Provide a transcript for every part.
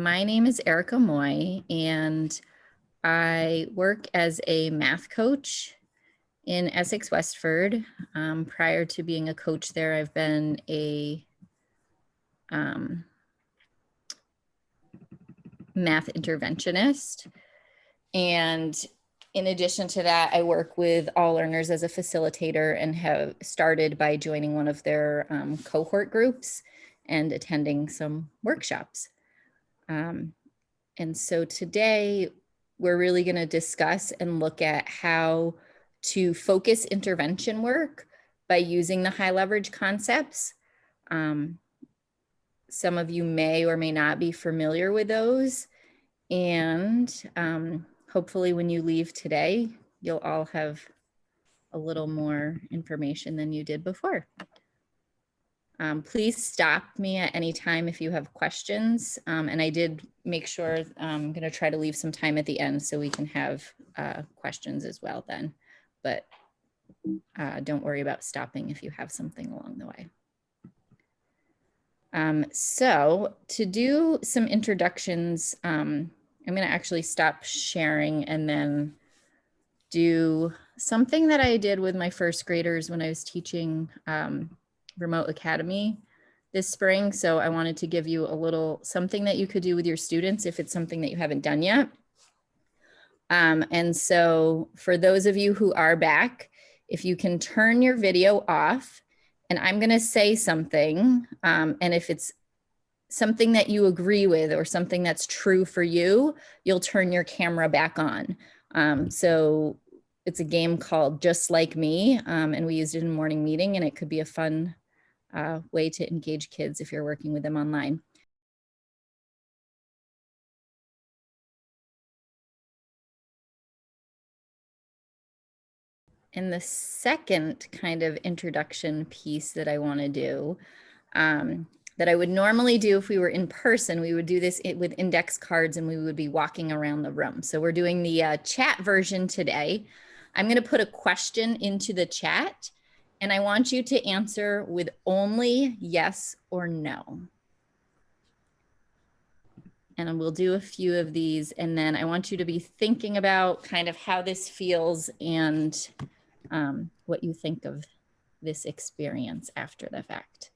My name is Erica Moy, and I work as a math coach in Essex Westford. Prior to being a coach there, I've been a math interventionist. And in addition to that, I work with all learners as a facilitator and have started by joining one of their cohort groups and attending some workshops. And so today we're really going to discuss and look at how to focus intervention work by using the high leverage concepts. Some of you may or may not be familiar with those. And hopefully when you leave today, you'll all have a little more information than you did before. Please stop me at any time if you have questions. And I did make sure I'm going to try to leave some time at the end so we can have questions as well then. But don't worry about stopping if you have something along the way. So to do some introductions, I'm going to actually stop sharing and then do something that I did with my first graders when I was teaching Remote Academy this spring. So I wanted to give you a little something that you could do with your students if it's something that you haven't done yet. And so for those of you who are back, if you can turn your video off, and I'm going to say something, and if it's something that you agree with or something that's true for you, you'll turn your camera back on. So it's a game called Just Like Me, and we used it in morning meeting, and it could be a fun way to engage kids if you're working with them online. And the second kind of introduction piece that I want to do, that I would normally do if we were in person, we would do this with index cards and we would be walking around the room. So we're doing the chat version today. I'm going to put a question into the chat and I want you to answer with only yes or no. And we'll do a few of these, and then I want you to be thinking about kind of how this feels and what you think of this experience after the fact.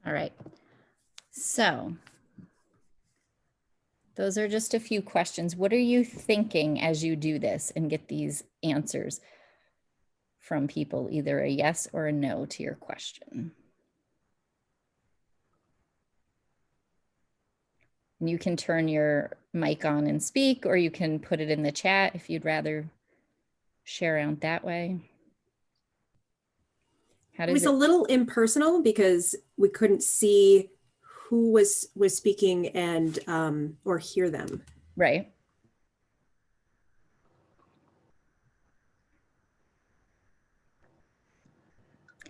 All right, so those are just a few questions. What are you thinking as you do this and get these answers from people, either a yes or a no to your question? And you can turn your mic on and speak, or you can put it in the chat if you'd rather share out that way. It was a little impersonal because we couldn't see who was speaking and or hear them. Right.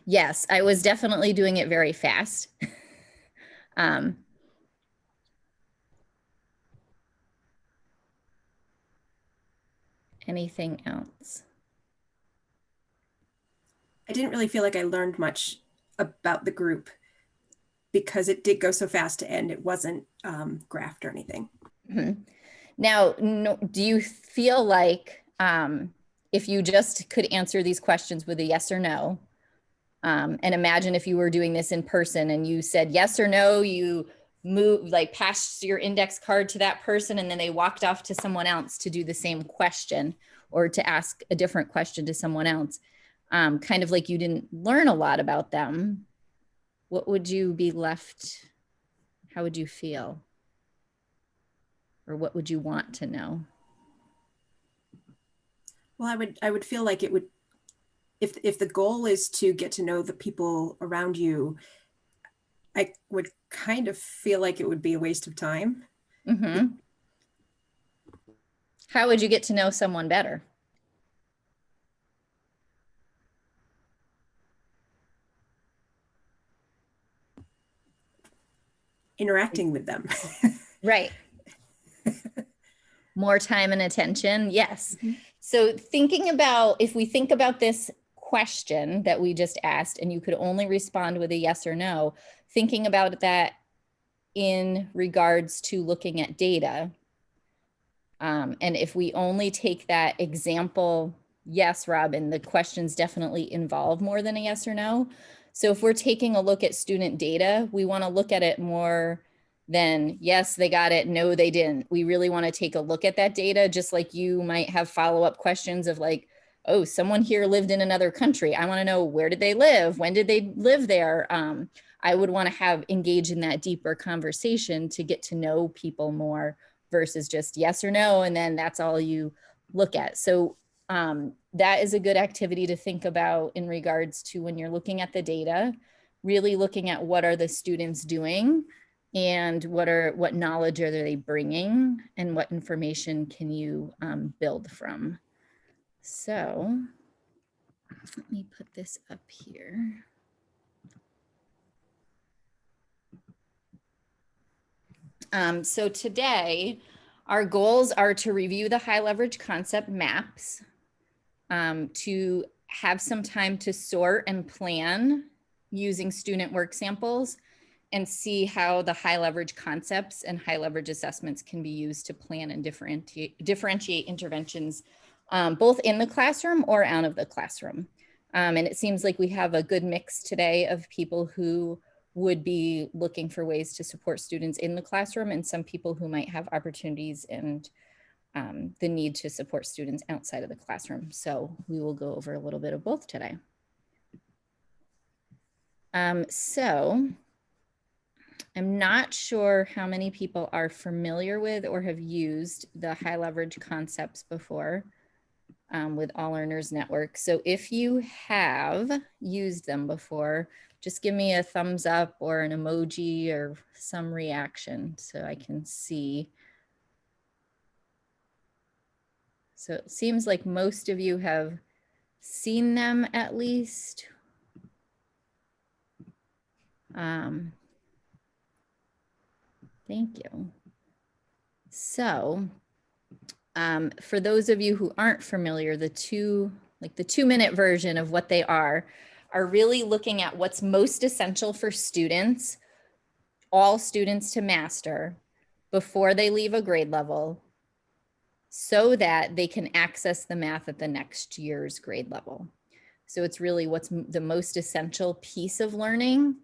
Yes, I was definitely doing it very fast. Anything else? I didn't really feel like I learned much about the group because it did go so fast to end. It wasn't graphed or anything. Mm-hmm. Now, no, do you feel like if you just could answer these questions with a yes or no, and imagine if you were doing this in person and you said yes or no, you move, like passed your index card to that person and then they walked off to someone else to do the same question or to ask a different question to someone else, kind of like you didn't learn a lot about them, what would you be left? How would you feel? Or what would you want to know? Well, I would feel like it would, if the goal is to get to know the people around you, I would kind of feel like it would be a waste of time. Mm-hmm. How would you get to know someone better? interacting with them. Right. More time and attention. Yes. Mhm. So thinking about, if we think about this question that we just asked, and you could only respond with a yes or no, thinking about that in regards to looking at data. And if we only take that example, yes, Robin, the questions definitely involve more than a yes or no. So if we're taking a look at student data, we want to look at it more than yes, they got it, no, they didn't. We really want to take a look at that data, just like you might have follow-up questions of like, oh, someone here lived in another country. I want to know, where did they live? When did they live there? I would want to have engage in that deeper conversation to get to know people more versus just yes or no, and then that's all you look at. So that is a good activity to think about in regards to when you're looking at the data, really looking at what are the students doing and what knowledge are they bringing and what information can you build from. So let me put this up here. So today, our goals are to review the high leverage concept maps, to have some time to sort and plan using student work samples, and see how the high leverage concepts and high leverage assessments can be used to plan and differentiate interventions, both in the classroom or out of the classroom. And it seems like we have a good mix today of people who would be looking for ways to support students in the classroom, and some people who might have opportunities and the need to support students outside of the classroom. So we will go over a little bit of both today. So I'm not sure how many people are familiar with or have used the high leverage concepts before with All Learners Network. So if you have used them before, just give me a thumbs up or an emoji or some reaction so I can see. So it seems like most of you have seen them at least. Thank you. So for those of you who aren't familiar, the 2-minute version of what they are really looking at what's most essential for students, all students to master before they leave a grade level, so that they can access the math at the next year's grade level. So it's really what's the most essential piece of learning,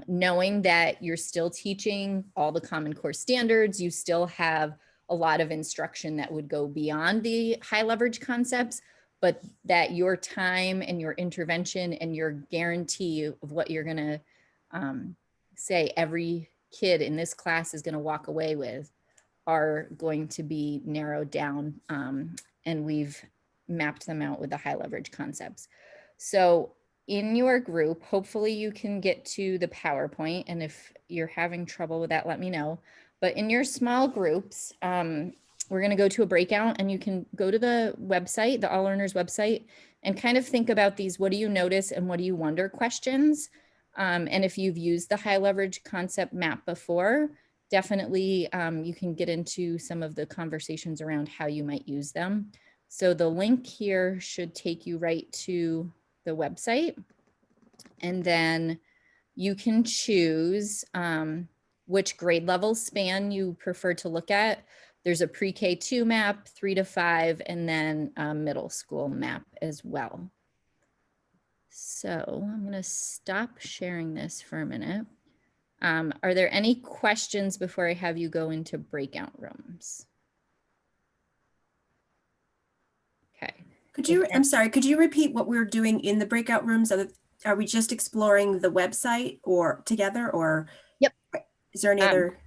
knowing that you're still teaching all the Common Core standards, you still have a lot of instruction that would go beyond the high leverage concepts, but that your time and your intervention and your guarantee of what you're gonna say every kid in this class is gonna walk away with are going to be narrowed down, and we've mapped them out with the high leverage concepts. So in your group, hopefully you can get to the PowerPoint, and if you're having trouble with that, let me know. But in your small groups, we're going to go to a breakout, and you can go to the website, the All Learners website, and kind of think about these what do you notice and what do you wonder questions. And if you've used the high leverage concept map before, definitely you can get into some of the conversations around how you might use them. So the link here should take you right to the website, and then you can choose which grade level span you prefer to look at. There's a pre-K 2 map, 3 to 5, and then a middle school map as well. So I'm going to stop sharing this for a minute. Are there any questions before I have you go into breakout rooms? Okay. I'm sorry, could you repeat what we're doing in the breakout rooms? Are we just exploring the website or together, or Yep. Is there any other?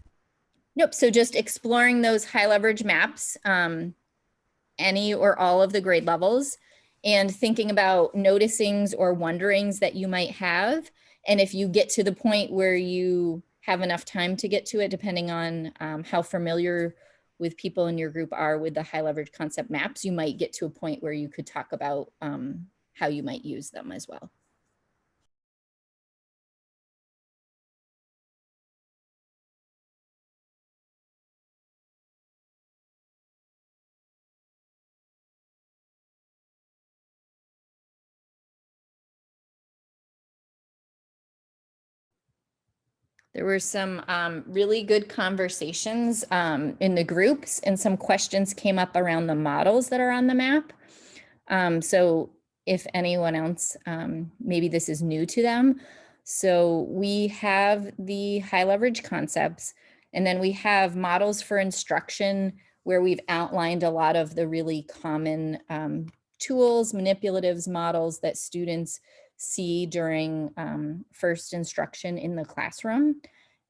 Nope. So just exploring those high leverage maps, any or all of the grade levels, and thinking about noticings or wonderings that you might have. And if you get to the point where you have enough time to get to it, depending on how familiar with people in your group are with the high leverage concept maps, you might get to a point where you could talk about how you might use them as well. There were some really good conversations in the groups, and some questions came up around the models that are on the map. So if anyone else, maybe this is new to them. So we have the high leverage concepts, and then we have models for instruction where we've outlined a lot of the really common tools, manipulatives, models that students see during first instruction in the classroom.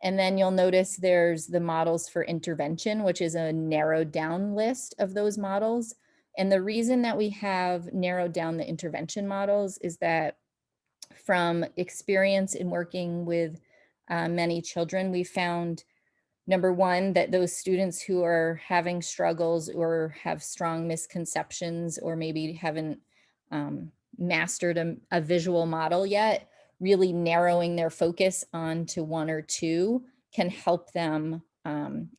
And then you'll notice there's the models for intervention, which is a narrowed down list of those models. And the reason that we have narrowed down the intervention models is that from experience in working with many children, we found, number one, that those students who are having struggles or have strong misconceptions or maybe haven't mastered a visual model yet, really narrowing their focus onto one or two can help them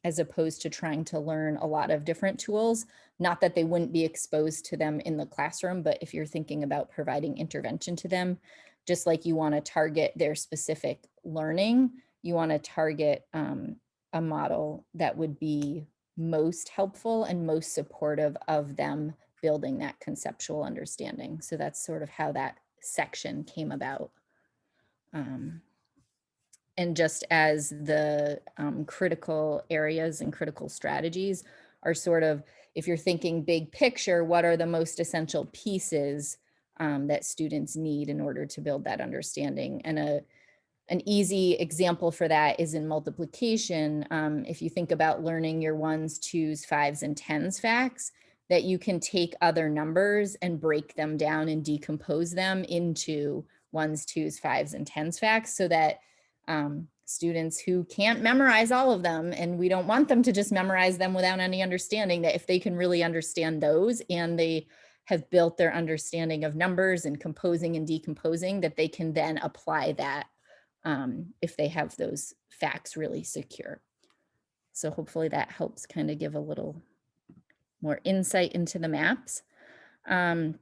as opposed to trying to learn a lot of different tools. Not that they wouldn't be exposed to them in the classroom, but if you're thinking about providing intervention to them, just like you want to target their specific learning, you want to target a model that would be most helpful and most supportive of them building that conceptual understanding. So that's sort of how that section came about. And just as the critical areas and critical strategies are sort of, if you're thinking big picture, what are the most essential pieces that students need in order to build that understanding? And an easy example for that is in multiplication. If you think about learning your ones, twos, fives, and tens facts, that you can take other numbers and break them down and decompose them into ones, twos, fives, and tens facts, so that students who can't memorize all of them, and we don't want them to just memorize them without any understanding, that if they can really understand those and they have built their understanding of numbers and composing and decomposing, that they can then apply that if they have those facts really secure. So hopefully that helps kind of give a little more insight into the maps. And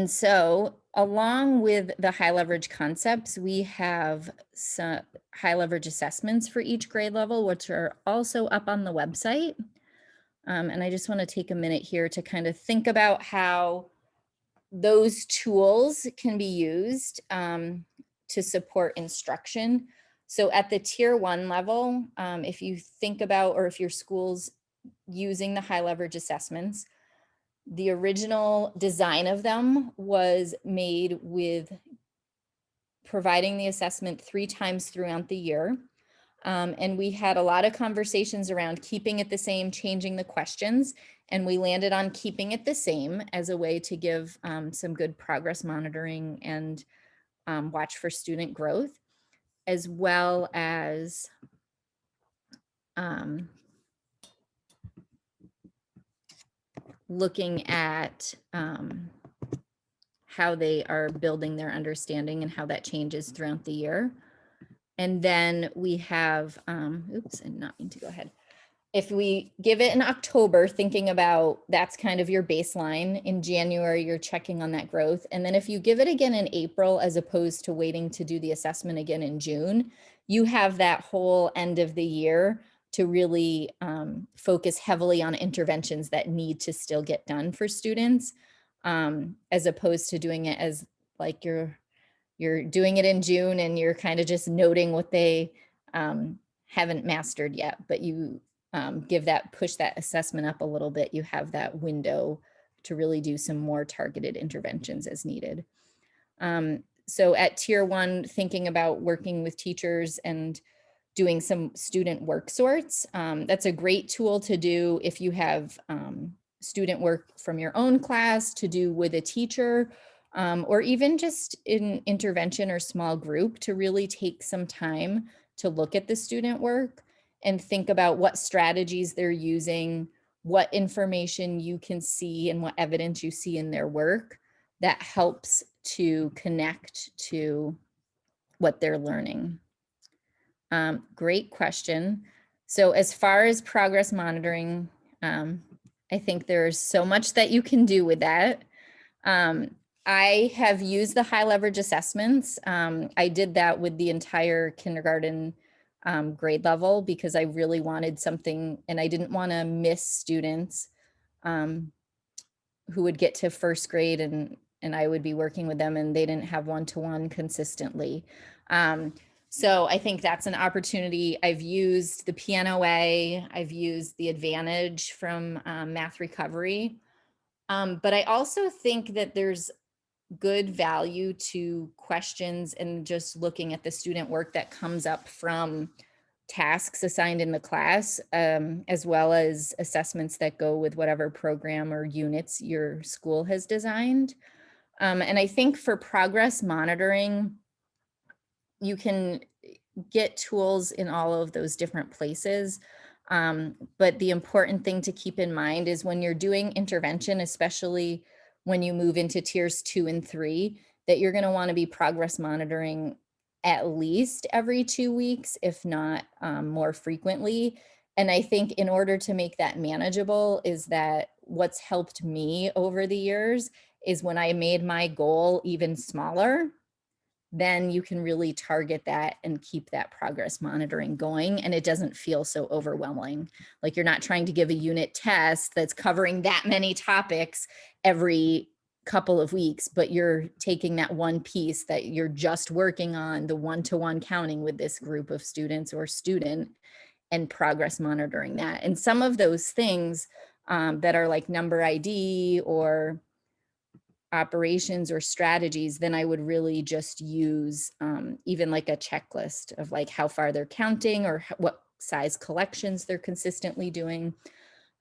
so along with the high leverage concepts, we have some high leverage assessments for each grade level, which are also up on the website. And I just want to take a minute here to kind of think about how those tools can be used to support instruction. So at the tier 1 level, if you think about, or if your school's using the high leverage assessments, the original design of them was made with providing the assessment 3 times throughout the year. And we had a lot of conversations around keeping it the same, changing the questions, and we landed on keeping it the same as a way to give some good progress monitoring and watch for student growth, as well as looking at how they are building their understanding and how that changes throughout the year. And then we have, oops, I did not mean to go ahead. If we give it in October, thinking about that's kind of your baseline. In January, you're checking on that growth. And then if you give it again in April, as opposed to waiting to do the assessment again in June, you have that whole end of the year to really focus heavily on interventions that need to still get done for students, as opposed to doing it as like you're doing it in June and you're kind of just noting what they haven't mastered yet, but you push that assessment up a little bit. You have that window to really do some more targeted interventions as needed. So at tier 1, thinking about working with teachers and doing some student work sorts, that's a great tool to do if you have student work from your own class to do with a teacher, or even just in intervention or small group, to really take some time to look at the student work and think about what strategies they're using, what information you can see and what evidence you see in their work that helps to connect to what they're learning. Great question. So as far as progress monitoring, I think there's so much that you can do with that. I have used the high leverage assessments. I did that with the entire kindergarten grade level, because I really wanted something, and I didn't want to miss students who would get to first grade and I would be working with them and they didn't have one-to-one consistently. So I think that's an opportunity. I've used the PNOA, I've used the Advantage from Math Recovery. But I also think that there's good value to questions and just looking at the student work that comes up from tasks assigned in the class, as well as assessments that go with whatever program or units your school has designed. And I think for progress monitoring, you can get tools in all of those different places. But the important thing to keep in mind is when you're doing intervention, especially when you move into tiers 2 and 3, that you're going to want to be progress monitoring at least every 2 weeks, if not more frequently. And I think in order to make that manageable, is that what's helped me over the years is when I made my goal even smaller, then you can really target that and keep that progress monitoring going. And it doesn't feel so overwhelming. Like you're not trying to give a unit test that's covering that many topics every couple of weeks, but you're taking that one piece that you're just working on, the one-to-one counting with this group of students or student, and progress monitoring that. And some of those things that are like number ID or operations or strategies, then I would really just use even like a checklist of like how far they're counting or what size collections they're consistently doing.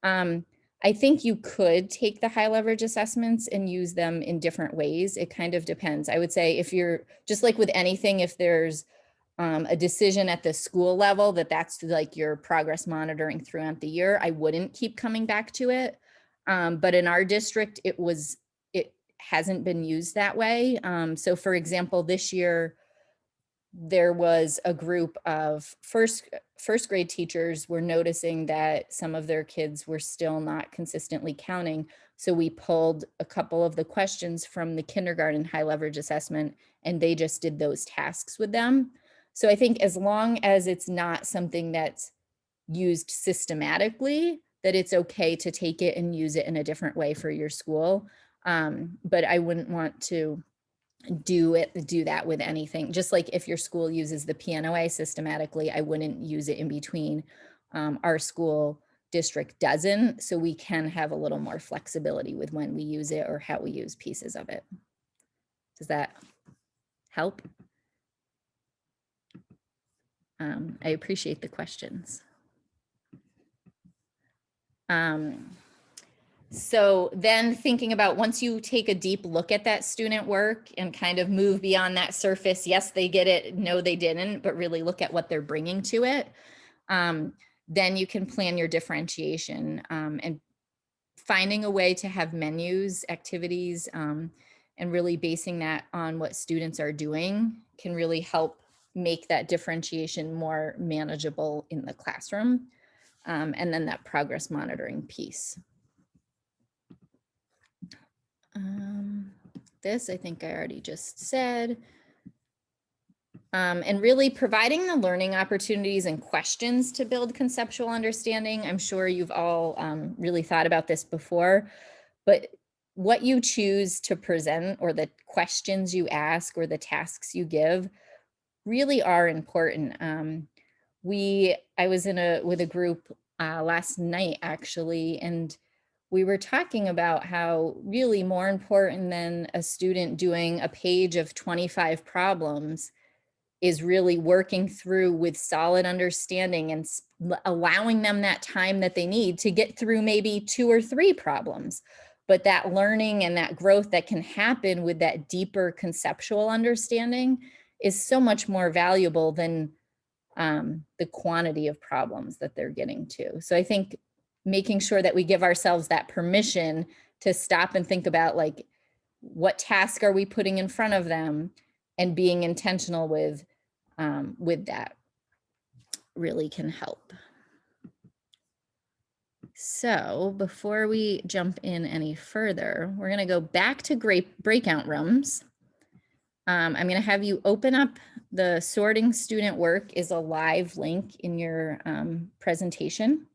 I think you could take the high leverage assessments and use them in different ways. It kind of depends. I would say if you're just like with anything, if there's a decision at the school level that's like your progress monitoring throughout the year, I wouldn't keep coming back to it. But in our district, it hasn't been used that way. So for example, this year, there was a group of first grade teachers were noticing that some of their kids were still not consistently counting. So we pulled a couple of the questions from the kindergarten high leverage assessment, and they just did those tasks with them. So I think as long as it's not something that's used systematically, that it's okay to take it and use it in a different way for your school. But I wouldn't want to do that with anything. Just like if your school uses the PNOA systematically, I wouldn't use it in between. Our school district doesn't, so we can have a little more flexibility with when we use it or how we use pieces of it. Does that help? I appreciate the questions. So then thinking about once you take a deep look at that student work and kind of move beyond that surface, yes, they get it, no, they didn't, but really look at what they're bringing to it. Then you can plan your differentiation and finding a way to have menus, activities, and really basing that on what students are doing can really help make that differentiation more manageable in the classroom. And then that progress monitoring piece. This I think I already just said. And really providing the learning opportunities and questions to build conceptual understanding. I'm sure you've all really thought about this before, but what you choose to present or the questions you ask or the tasks you give really are important. I was with a group last night actually, and we were talking about how really more important than a student doing a page of 25 problems is really working through with solid understanding and allowing them that time that they need to get through maybe 2 or 3 problems. But that learning and that growth that can happen with that deeper conceptual understanding is so much more valuable than the quantity of problems that they're getting to. So I think making sure that we give ourselves that permission to stop and think about like, what task are we putting in front of them, and being intentional with that really can help. So before we jump in any further, we're going to go back to breakout rooms. I'm going to have you open up the sorting student work is a live link in your presentation.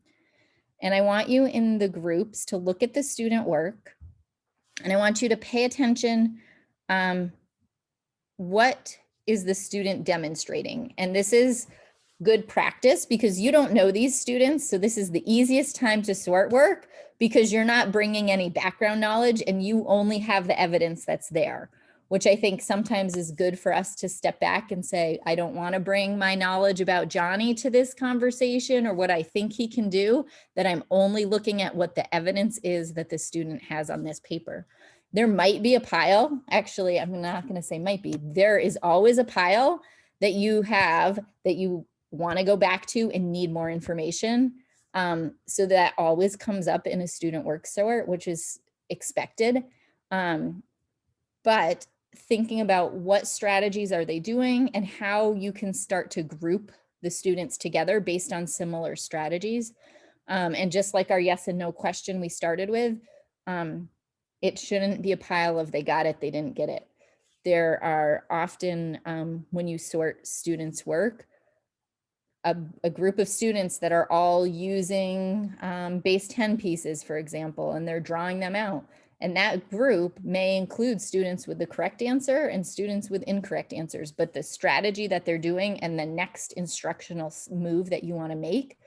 And I want you in the groups to look at the student work. And I want you to pay attention. What is the student demonstrating? And this is good practice because you don't know these students. So this is the easiest time to sort work because you're not bringing any background knowledge and you only have the evidence that's there, which I think sometimes is good for us to step back and say, I don't want to bring my knowledge about Johnny to this conversation or what I think he can do, that I'm only looking at what the evidence is that the student has on this paper. There might be a pile, actually, I'm not going to say might be, there is always a pile that you have that you want to go back to and need more information. So that always comes up in a student work sort, which is expected. But thinking about what strategies are they doing and how you can start to group the students together based on similar strategies. And just like our yes and no question we started with, it shouldn't be a pile of they got it, they didn't get it. There are often, when you sort students' work, a group of students that are all using base 10 pieces, for example, and they're drawing them out. And that group may include students with the correct answer and students with incorrect answers, but the strategy that they're doing and the next instructional move that you want to make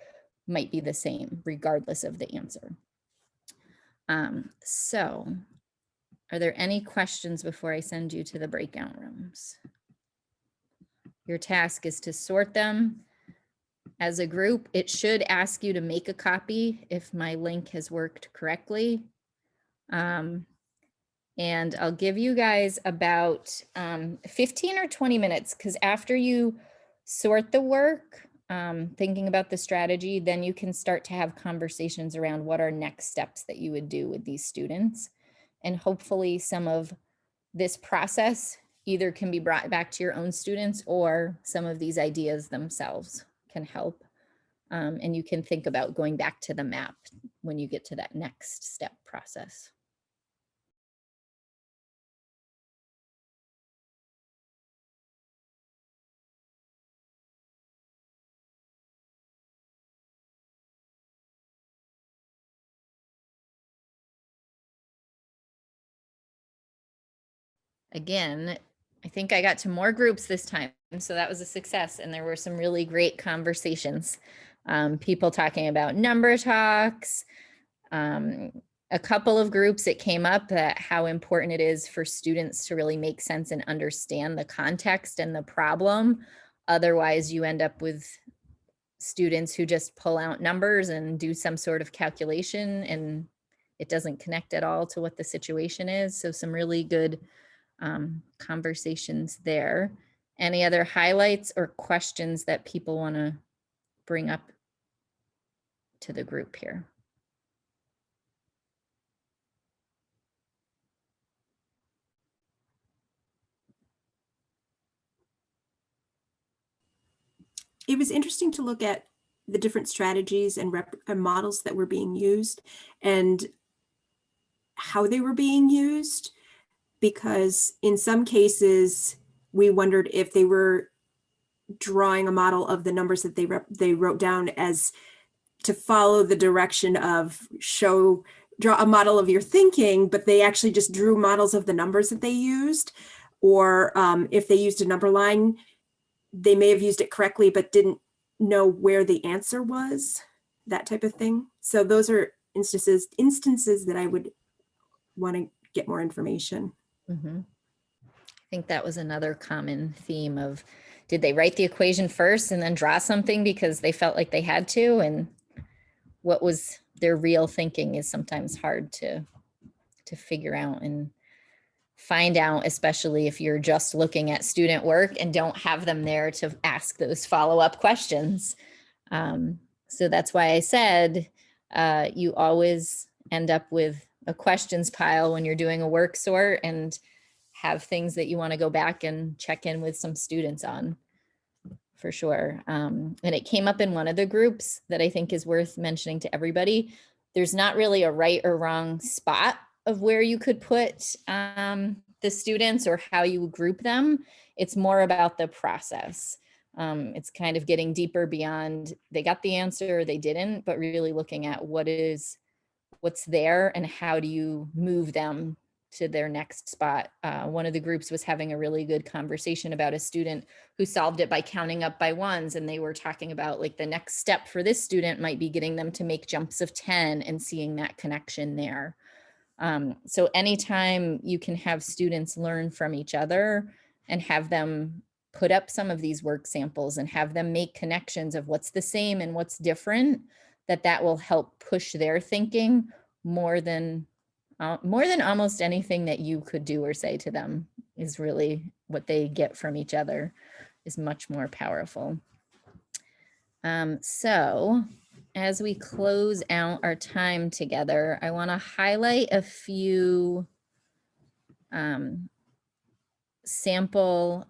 might be the same regardless of the answer. So are there any questions before I send you to the breakout rooms? Your task is to sort them as a group. It should ask you to make a copy if my link has worked correctly. And I'll give you guys about 15 or 20 minutes because after you sort the work, thinking about the strategy, then you can start to have conversations around what are next steps that you would do with these students. And hopefully some of this process either can be brought back to your own students or some of these ideas themselves can help. And you can think about going back to the map when you get to that next step process. Again, I think I got to more groups this time, so that was a success. And there were some really great conversations. People talking about number talks, a couple of groups it came up that how important it is for students to really make sense and understand the context and the problem. Otherwise, you end up with students who just pull out numbers and do some sort of calculation and it doesn't connect at all to what the situation is. So some really good conversations there. Any other highlights or questions that people want to bring up to the group here? It was interesting to look at the different strategies and models that were being used and how they were being used, because in some cases we wondered if they were drawing a model of the numbers that they wrote down as to follow the direction of draw a model of your thinking, but they actually just drew models of the numbers that they used. Or if they used a number line, they may have used it correctly, but didn't know where the answer was, that type of thing. So those are instances that I would want to get more information. Mm-hmm. I think that was another common theme of, did they write the equation first and then draw something because they felt like they had to? And what was their real thinking is sometimes hard to figure out and find out, especially if you're just looking at student work and don't have them there to ask those follow-up questions. So that's why I said you always end up with a questions pile when you're doing a work sort and have things that you want to go back and check in with some students on, for sure. And it came up in one of the groups that I think is worth mentioning to everybody. There's not really a right or wrong spot of where you could put the students or how you group them. It's more about the process. It's kind of getting deeper beyond they got the answer, they didn't, but really looking at what's there and how do you move them to their next spot. One of the groups was having a really good conversation about a student who solved it by counting up by ones. And they were talking about like the next step for this student might be getting them to make jumps of 10 and seeing that connection there. So anytime you can have students learn from each other and have them put up some of these work samples and have them make connections of what's the same and what's different, that will help push their thinking more than almost anything that you could do or say to them is really what they get from each other is much more powerful. So as we close out our time together, I want to highlight a few sample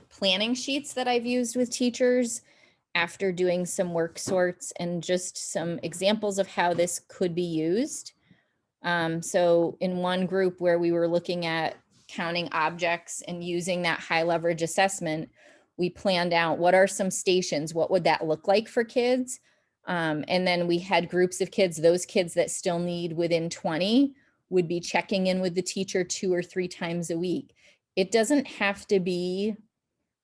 planning sheets that I've used with teachers after doing some work sorts and just some examples of how this could be used. So in one group where we were looking at counting objects and using that high leverage assessment, we planned out what are some stations, what would that look like for kids? And then we had groups of kids, those kids that still need within 20 would be checking in with the teacher 2 or 3 times a week. It doesn't have to be,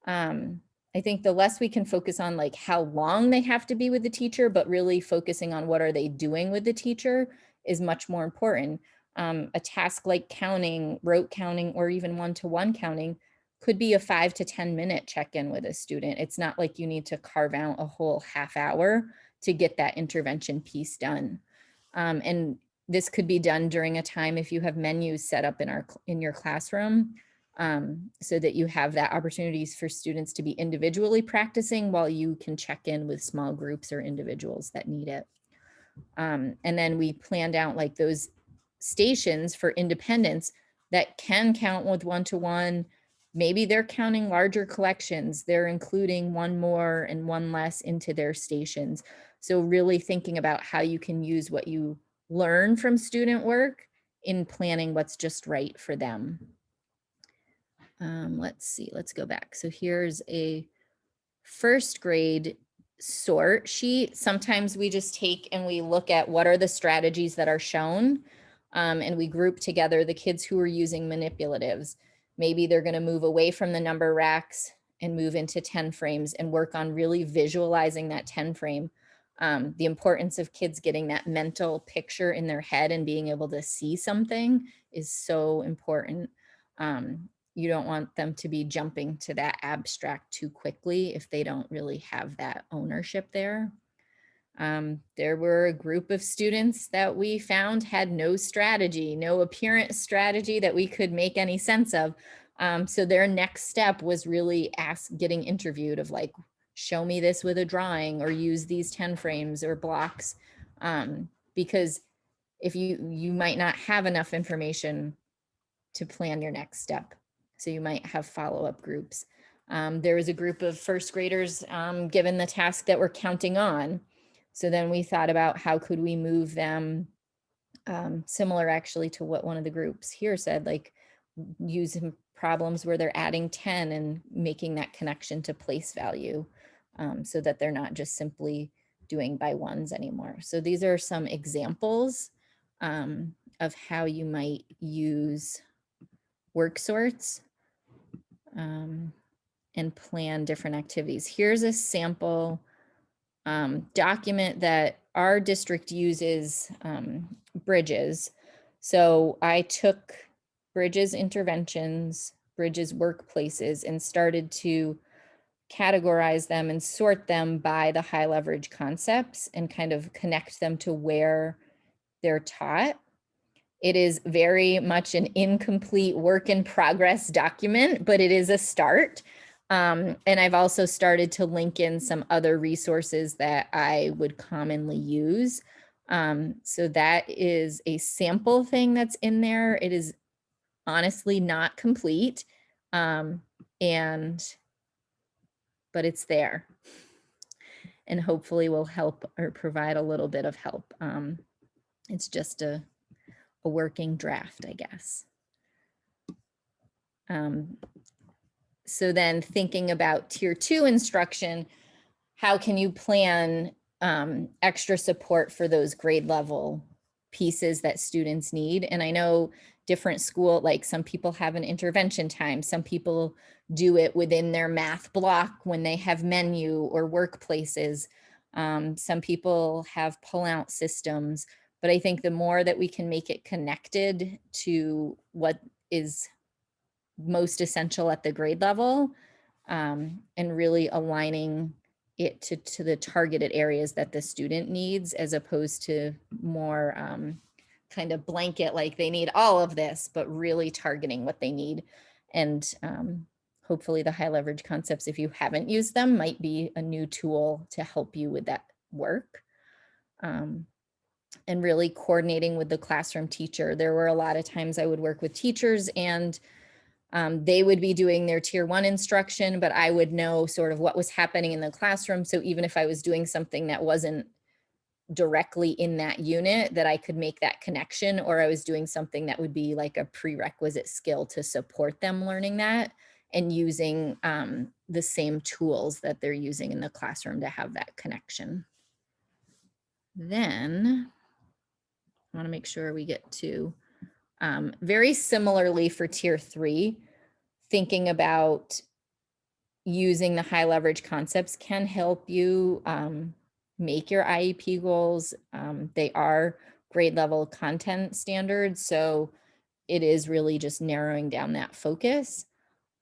I think the less we can focus on like how long they have to be with the teacher, but really focusing on what are they doing with the teacher is much more important. A task like counting, rote counting, or even one-to-one counting could be a 5 to 10 minute check-in with a student. It's not like you need to carve out a whole half hour to get that intervention piece done. And this could be done during a time if you have menus set up in your classroom, so that you have that opportunities for students to be individually practicing while you can check in with small groups or individuals that need it. And then we planned out like those stations for independence that can count with one-to-one. Maybe they're counting larger collections. They're including one more and one less into their stations. So really thinking about how you can use what you learn from student work in planning what's just right for them. Let's see, let's go back. So here's a first grade sort sheet. Sometimes we just take and we look at what are the strategies that are shown, and we group together the kids who are using manipulatives. Maybe they're going to move away from the number racks and move into 10 frames and work on really visualizing that 10 frame. The importance of kids getting that mental picture in their head and being able to see something is so important. You don't want them to be jumping to that abstract too quickly if they don't really have that ownership there. There were a group of students that we found had no strategy, no apparent strategy that we could make any sense of. So their next step was really getting interviewed of like, show me this with a drawing or use these 10 frames or blocks. Because if you might not have enough information to plan your next step. So you might have follow-up groups. There was a group of first graders given the task that we're counting on. So then we thought about how could we move them, similar actually to what one of the groups here said, like using problems where they're adding 10 and making that connection to place value, so that they're not just simply doing by ones anymore. So these are some examples of how you might use work sorts and plan different activities. Here's a sample document that our district uses, Bridges. So I took Bridges interventions, Bridges workplaces, and started to categorize them and sort them by the high leverage concepts and kind of connect them to where they're taught. It is very much an incomplete work in progress document, but it is a start. And I've also started to link in some other resources that I would commonly use. So that is a sample thing that's in there. It is honestly not complete, but it's there. And hopefully will help or provide a little bit of help. It's just a working draft, I guess. So then thinking about tier 2 instruction, how can you plan extra support for those grade level pieces that students need? And I know different school, like some people have an intervention time, some people do it within their math block when they have menu or workplaces. Some people have pull-out systems, but I think the more that we can make it connected to what is most essential at the grade level, and really aligning it to the targeted areas that the student needs, as opposed to more kind of blanket, like they need all of this, but really targeting what they need. And hopefully the high leverage concepts, if you haven't used them, might be a new tool to help you with that work. And really coordinating with the classroom teacher. There were a lot of times I would work with teachers and they would be doing their tier 1 instruction, but I would know sort of what was happening in the classroom. So even if I was doing something that wasn't directly in that unit, that I could make that connection, or I was doing something that would be like a prerequisite skill to support them learning that, and using the same tools that they're using in the classroom to have that connection. Then I want to make sure we get to very similarly for tier 3, thinking about using the high leverage concepts can help you make your IEP goals. They are grade level content standards, so it is really just narrowing down that focus.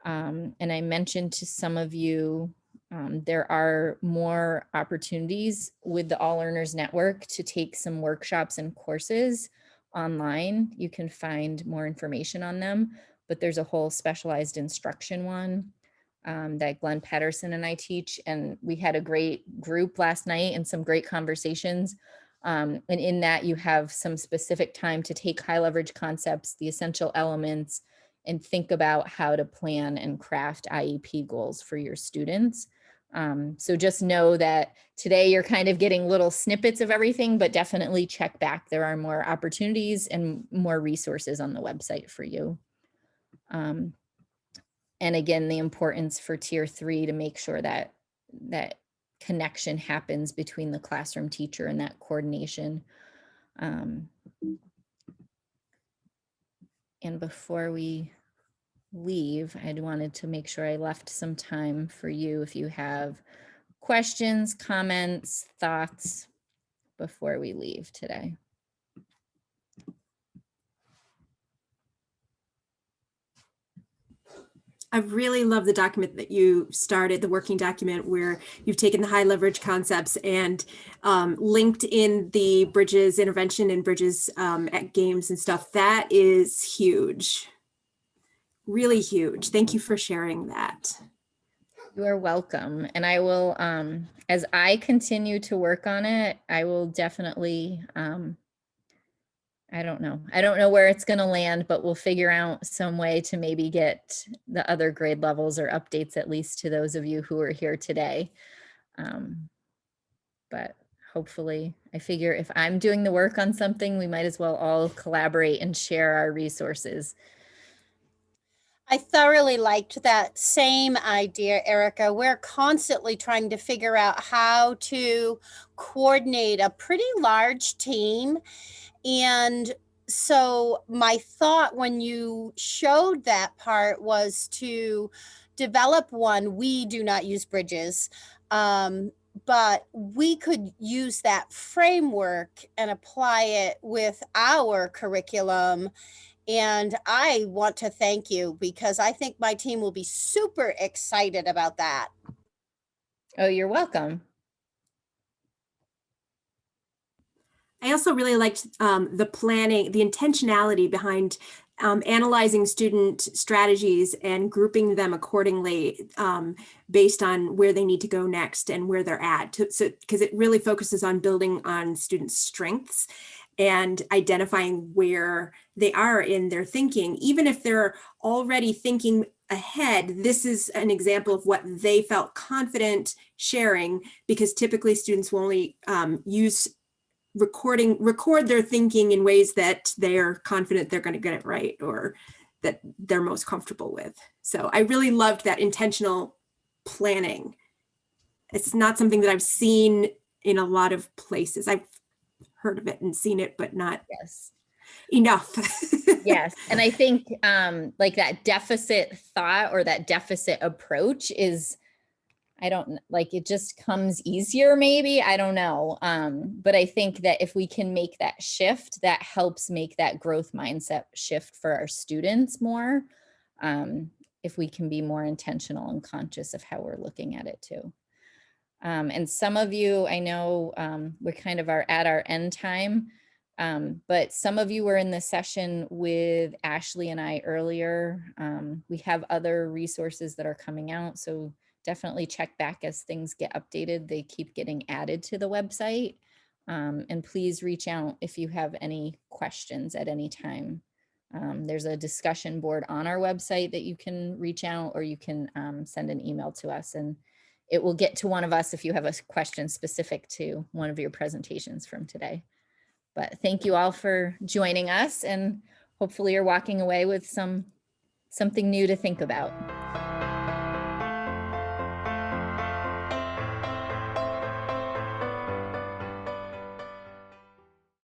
And I mentioned to some of you, there are more opportunities with the All Learners Network to take some workshops and courses online. You can find more information on them, but there's a whole specialized instruction one that Glenn Patterson and I teach. And we had a great group last night and some great conversations. And in that you have some specific time to take high leverage concepts, the essential elements, and think about how to plan and craft IEP goals for your students. So just know that today you're kind of getting little snippets of everything, but definitely check back. There are more opportunities and more resources on the website for you. And again, the importance for tier 3 to make sure that that connection happens between the classroom teacher and that coordination. And before we leave, I wanted to make sure I left some time for you if you have questions, comments, thoughts before we leave today. I really love the document that you started, the working document where you've taken the high leverage concepts and linked in the Bridges intervention and Bridges at games and stuff. That is huge. Really huge. Thank you for sharing that. You are welcome. And I will, as I continue to work on it, I will definitely, I don't know where it's going to land, but we'll figure out some way to maybe get the other grade levels or updates, at least to those of you who are here today. But hopefully, I figure if I'm doing the work on something, we might as well all collaborate and share our resources. I thoroughly liked that same idea, Erica. We're constantly trying to figure out how to coordinate a pretty large team. And so my thought when you showed that part was to develop one. We do not use Bridges, but we could use that framework and apply it with our curriculum. And I want to thank you because I think my team will be super excited about that. Oh, you're welcome. I also really liked the planning, the intentionality behind analyzing student strategies and grouping them accordingly based on where they need to go next and where they're at. So, because it really focuses on building on students' strengths and identifying where they are in their thinking. Even if they're already thinking ahead, this is an example of what they felt confident sharing, because typically students will only record their thinking in ways that they are confident they're going to get it right, or that they're most comfortable with. So I really loved that intentional planning. It's not something that I've seen in a lot of places. I've heard of it and seen it, but not Yes. enough. Yes. And I think like that deficit thought or that deficit approach is, I don't like, it just comes easier maybe, I don't know. But I think that if we can make that shift, that helps make that growth mindset shift for our students more. If we can be more intentional and conscious of how we're looking at it too. And some of you, I know we're kind of at our end time, but some of you were in the session with Ashley and I earlier. We have other resources that are coming out, so definitely check back as things get updated. They keep getting added to the website. And please reach out if you have any questions at any time. There's a discussion board on our website that you can reach out, or you can send an email to us, and it will get to one of us if you have a question specific to one of your presentations from today. But thank you all for joining us, and hopefully you're walking away with something new to think about.